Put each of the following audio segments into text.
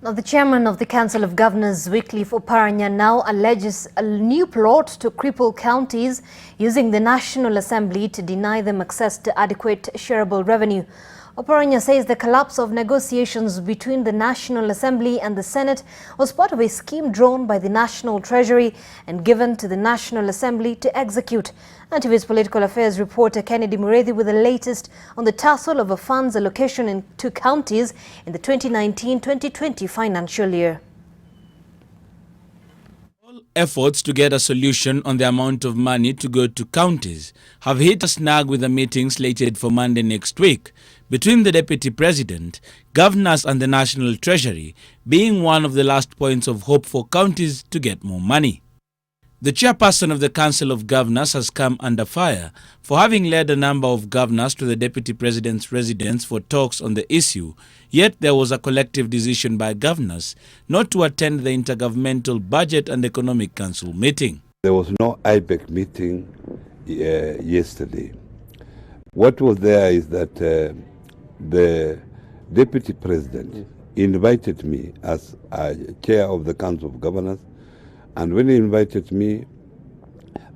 Now, the chairman of the Council of Governors, Wycliffe Oparanya, now alleges a new plot to cripple counties using the National Assembly to deny them access to adequate shareable revenue. Oparanya says the collapse of negotiations between the National Assembly and the Senate was part of a scheme drawn by the National Treasury and given to the National Assembly to execute. NTV's political affairs reporter Kennedy Mureithi with the latest on the tussle over funds allocation in two counties in the 2019-2020 financial year. Efforts to get a solution on the amount of money to go to counties have hit a snag with a meeting slated for Monday next week between the Deputy President, governors and the National Treasury, being one of the last points of hope for counties to get more money. The chairperson of the Council of Governors has come under fire for having led a number of governors to the Deputy President's residence for talks on the issue, yet there was a collective decision by governors not to attend the Intergovernmental Budget and Economic Council meeting. There was no IBEC meeting yesterday. What was there is that the Deputy President invited me as chair of the Council of Governors, and when he invited me,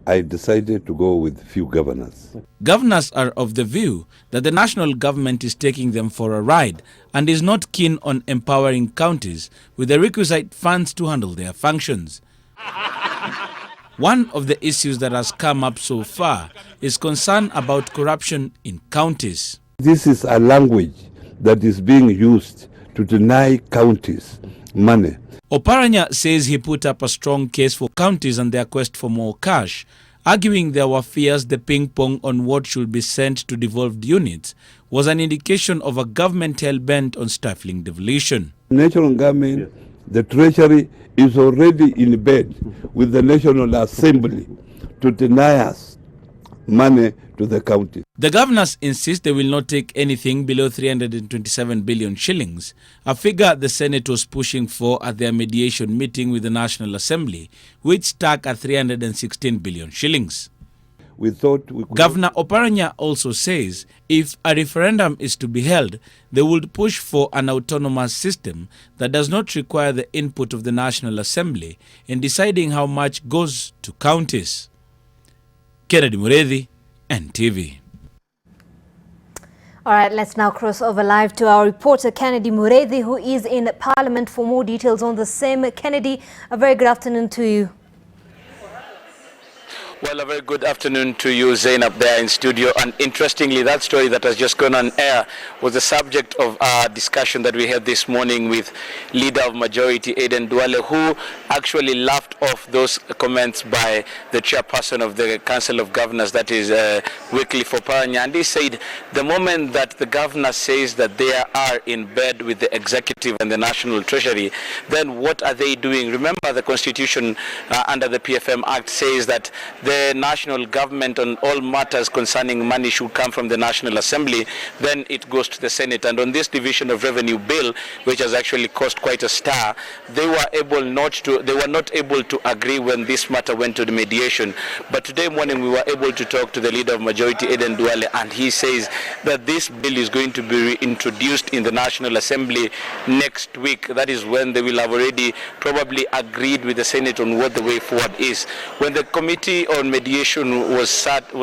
I decided to go with few governors. Governors are of the view that the national government is taking them for a ride and is not keen on empowering counties with the requisite funds to handle their functions. One of the issues that has come up so far is concern about corruption in counties. This is a language that is being used to deny counties money. Oparanya says he put up a strong case for counties and their quest for more cash, arguing there were fears the ping-pong on what should be sent to devolved units was an indication of a government hell-bent on stifling devolution. National government, the Treasury is already in bed with the National Assembly to deny us money to the county. The governors insist they will not take anything below 327 billion shillings, a figure the Senate was pushing for at their mediation meeting with the National Assembly, which stuck at 316 billion shillings. We thought we could... Governor Oparanya also says if a referendum is to be held, they would push for an autonomous system that does not require the input of the National Assembly in deciding how much goes to counties. Kennedy Mureithi, NTV. All right, let's now cross over live to our reporter Kennedy Mureithi, who is in Parliament for more details on the same. Kennedy, a very good afternoon to you. Well, a very good afternoon to you, Zainab, there in studio. And interestingly, that story that has just gone on air was the subject of our discussion that we had this morning with Leader of Majority, Aden Duale, who actually laughed off those comments by the chairperson of the Council of Governors, that is Wycliffe Oparanya. And he said the moment that the governor says that they are in bed with the executive and the National Treasury, then what are they doing? Remember, the Constitution under the PFM Act says that the national government on all matters concerning money should come from the National Assembly, then it goes to the Senate. And on this division of revenue bill, which has actually caused quite a stir, they were not able to agree when this matter went to the mediation. But today morning we were able to talk to the Leader of Majority, Aden Duale, and he says that this bill is going to be reintroduced in the National Assembly next week. That is when they will have already probably agreed with the Senate on what the way forward is. When the Committee on Mediation was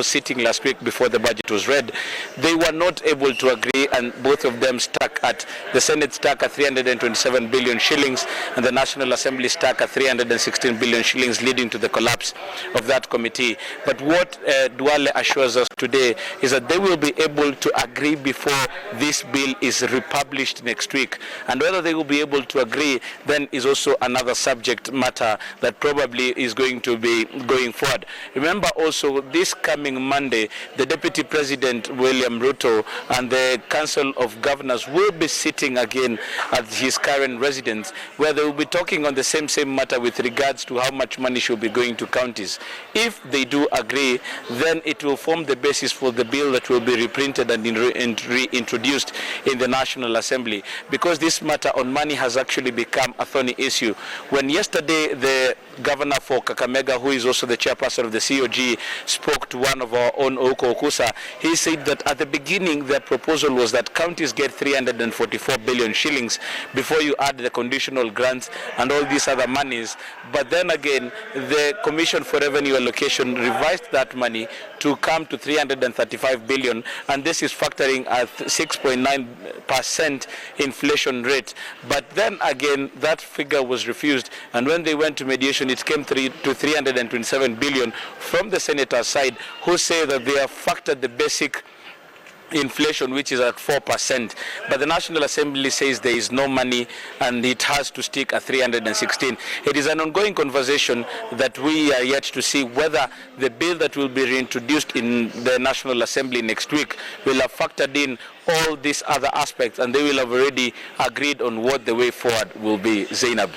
sitting last week before the budget was read, they were not able to agree, and both of them the Senate stuck at 327 billion shillings and the National Assembly stuck at 316 billion shillings, leading to the collapse of that committee. But what Duale assures us today is that they will be able to agree before this bill is republished next week. And whether they will be able to agree then is also another subject matter that probably is going to be going forward. Remember also, this coming Monday, the Deputy President, William Ruto, and the Council of Governors will be sitting again at his current residence, where they will be talking on the same matter with regards to how much money should be going to counties. If they do agree, then it will form the basis for the bill that will be reprinted and reintroduced in the National Assembly, because this matter on money has actually become a thorny issue. When yesterday the Governor for Kakamega, who is also the chairperson of the COG spoke to one of our own, Oko Okusa, he said that at the beginning their proposal was that counties get 344 billion shillings before you add the conditional grants and all these other monies. But then again, the Commission for Revenue Allocation revised that money to come to 335 billion, and this is factoring a 6.9% inflation rate. But then again, that figure was refused, and when they went to mediation, it came to 327 billion from the senator's side, who say that they have factored the basic inflation, which is at 4%, but the National Assembly says there is no money and it has to stick at 316. It is an ongoing conversation that we are yet to see whether the bill that will be reintroduced in the National Assembly next week will have factored in all these other aspects, and they will have already agreed on what the way forward will be. Zainab.